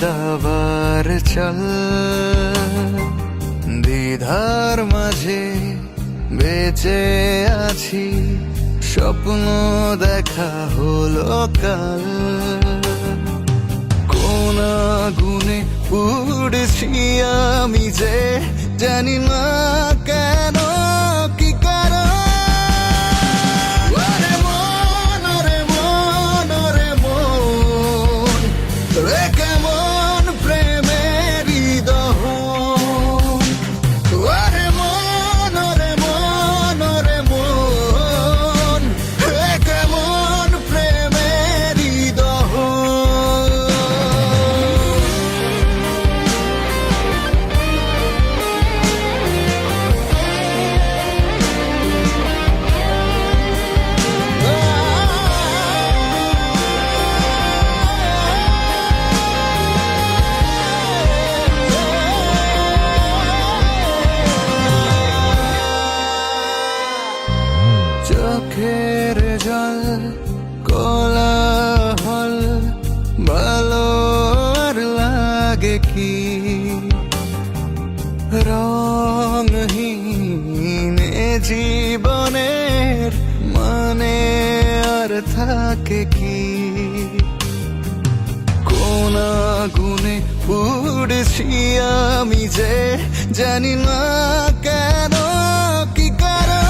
দাবার চল দ্বিধার মাঝে বেঁচে আছি স্বপ্ন দেখা হলো কাল কোন আগুনে পুড়েছি আমি যে জানি না কেন কি কারণ ওরে মন ওরে মন ওরে মন রে কেমন প্রেমের দহন ওরে মন ওরে মন ওরে মন রে কেমন প্রেমের দহন চোখের জল কোলাহল ভালো আর লাগে কি রংহীন জীবনের মানে আর থাকে কি কোন আগুনে পুড়েছি আমি যে জানি না কেন কি কারণ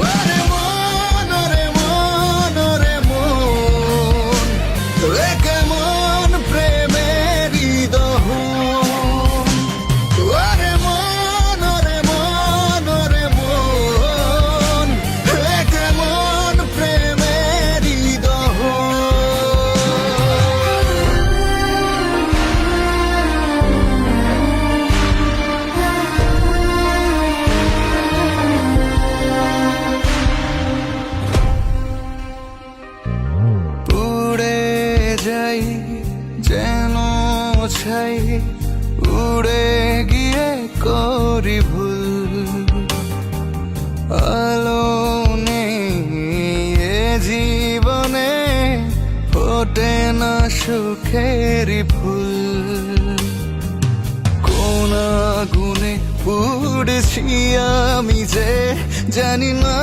ওরে মন ওরে মন ওরে মন রে কেমন প্রেমের দহন ওরে মন ওরে মন ওরে মন রে কেমন প্রেমের দহন উড়ে যাই যেন ছাই উড়ে গিয়ে করি ভুল আলো নেই এ জীবনে ফোটে না সুখের ফুল কোন আগুনে পুড়েছি আমি যে জানি না